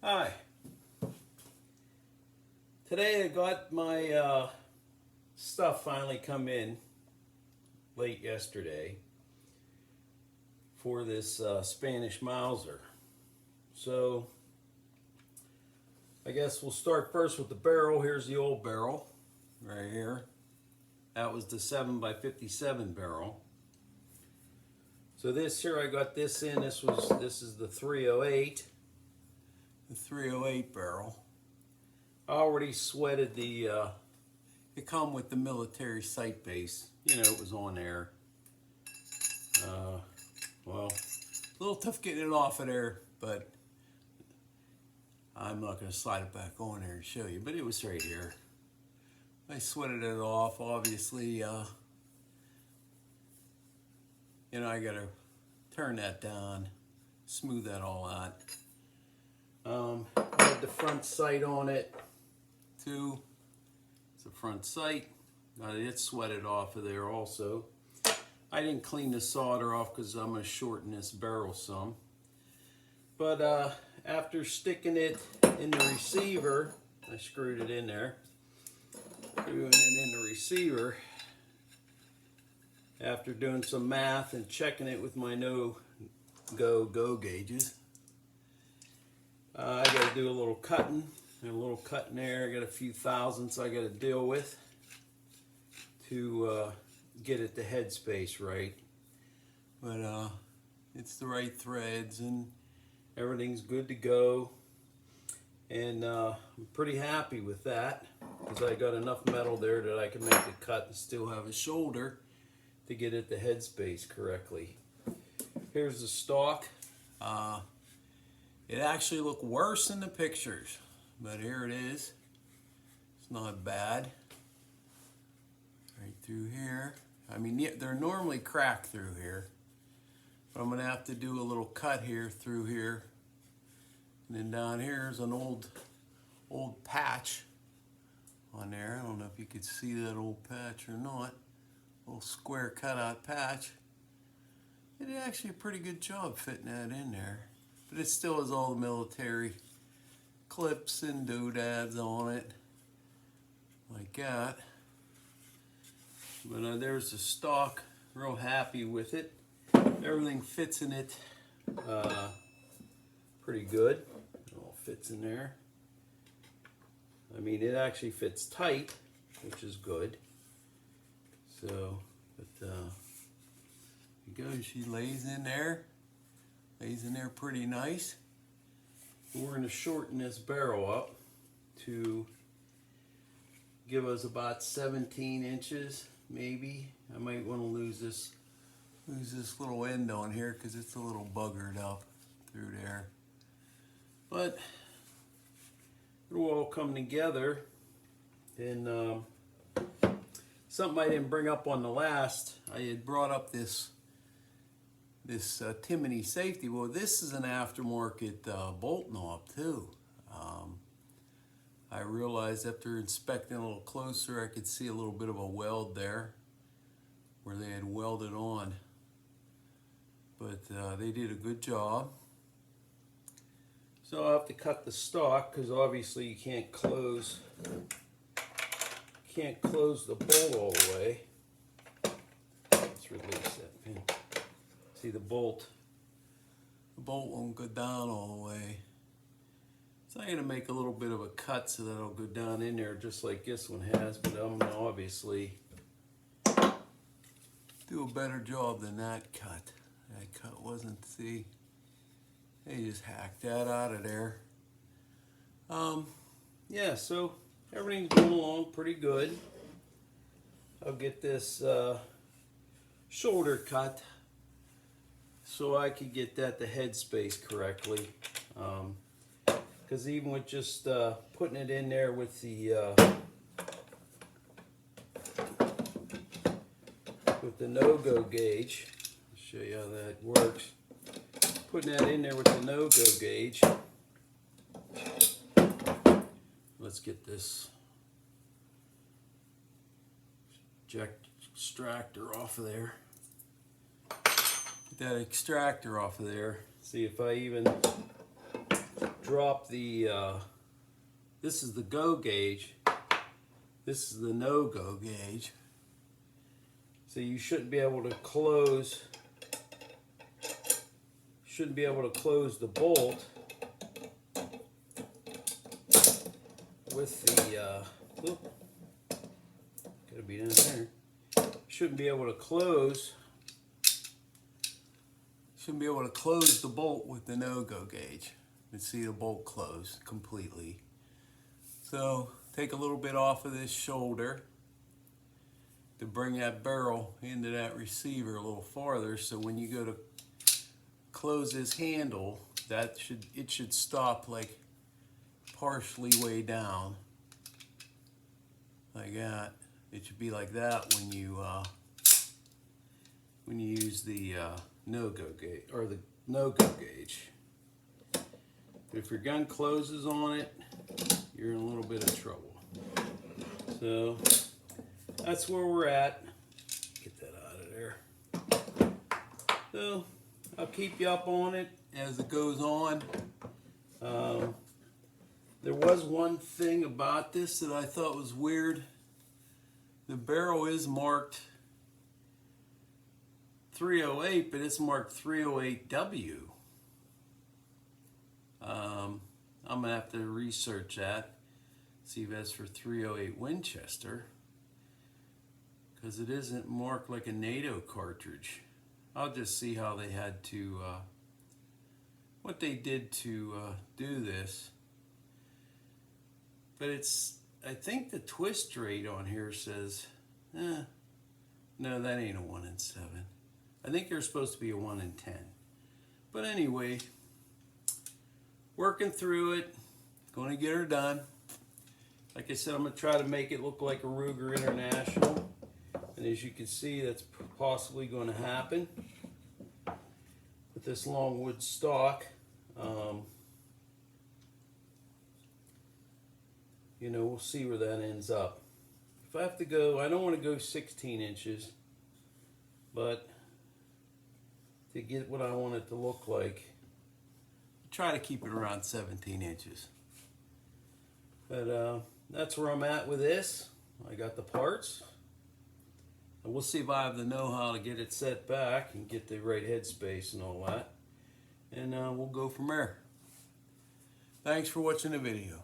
Hi. Today I got my stuff finally come in late yesterday for this Spanish Mauser. So I guess we'll start first with the barrel. Here's the old barrel right here. That was the 7x57 barrel. So this here, I got this in. This is the 308. The 308 barrel. I already sweated the, it come with the military sight base. You know, it was on there. Well, a little tough getting it off of there, but I'm not going to slide it back on there and show you, but it was right here. I sweated it off, obviously. You know, I got to turn that down, smooth that all out. I had the front sight on it too. It's a front sight. It sweated off of there also. I didn't clean the solder off because I'm going to shorten this barrel some. But after sticking it in the receiver, I screwed it in there. Screwing it in the receiver. After doing some math and checking it with my no-go gauges. I got to do a little cutting. And a little cut in there. I got a few thousandths I got to deal with to get it the headspace right. But it's the right threads and everything's good to go. And I'm pretty happy with that because I got enough metal there that I can make the cut and still have a shoulder to get it the headspace correctly. Here's the stock. It actually looked worse in the pictures, but here it is. It's not bad. Right through here. I mean, they're normally cracked through here, but I'm gonna have to do a little cut here through here. And then down here is an old patch on there. I don't know if you could see that old patch or not. Little square cutout patch. It did actually a pretty good job fitting that in there. But it still has all the military clips and doodads on it. Like that. But there's the stock. Real happy with it. Everything fits in it pretty good. It all fits in there. I mean, it actually fits tight, which is good. So, but there you go. She lays in there. Lays in there pretty nice. We're going to shorten this barrel up to give us about 17 inches, maybe. I might want to lose this little end on here because it's a little buggered up through there. But it'll all come together. And something I didn't bring up on the last, I had brought up this Timony safety. Well, this is an aftermarket bolt knob too. I realized after inspecting a little closer, I could see a little bit of a weld there where they had welded on. But they did a good job. So I'll have to cut the stock because obviously you can't close the bolt all the way. Let's release that pin. See, the bolt won't go down all the way. So I'm going to make a little bit of a cut so that it'll go down in there just like this one has, but I'm going to obviously do a better job than that cut. That cut wasn't, see, they just hacked that out of there. Yeah, so everything's going along pretty good. I'll get this shoulder cut so I could get that the headspace correctly. Because even with just putting it in there with the no-go gauge, I'll show you how that works. Putting that in there with the no-go gauge. Let's get this extractor off of there. Get that extractor off of there. See if I even drop the, this is the go gauge, this is the no-go gauge. So you shouldn't be able to close, the bolt with the, gotta be down there. Shouldn't be able to close the bolt with the no-go gauge. You can see the bolt close completely. So take a little bit off of this shoulder to bring that barrel into that receiver a little farther, so when you go to close this handle, it should stop like partially way down, like that. It should be like that when you use the no-go gauge or the no-go gauge. If your gun closes on it, you're in a little bit of trouble. So that's where we're at. Get that out of there. So I'll keep you up on it as it goes on. There was one thing about this that I thought was weird. The barrel is marked 308, but it's marked 308W. I'm gonna have to research that, see if that's for 308 Winchester, because it isn't marked like a NATO cartridge. I'll just see how they had to, what they did to do this. But I think the twist rate on here says, no, that ain't a 1 in 7. I think there's supposed to be a 1 in 10. But anyway, working through it, going to get her done. Like I said, I'm going to try to make it look like a Ruger International. And as you can see, that's possibly going to happen with this longwood stock. You know, we'll see where that ends up. If I have to go, I don't want to go 16 inches, but to get what I want it to look like, try to keep it around 17 inches. But that's where I'm at with this. I got the parts. And we'll see if I have the know-how to get it set back and get the right headspace and all that. And we'll go from there. Thanks for watching the video.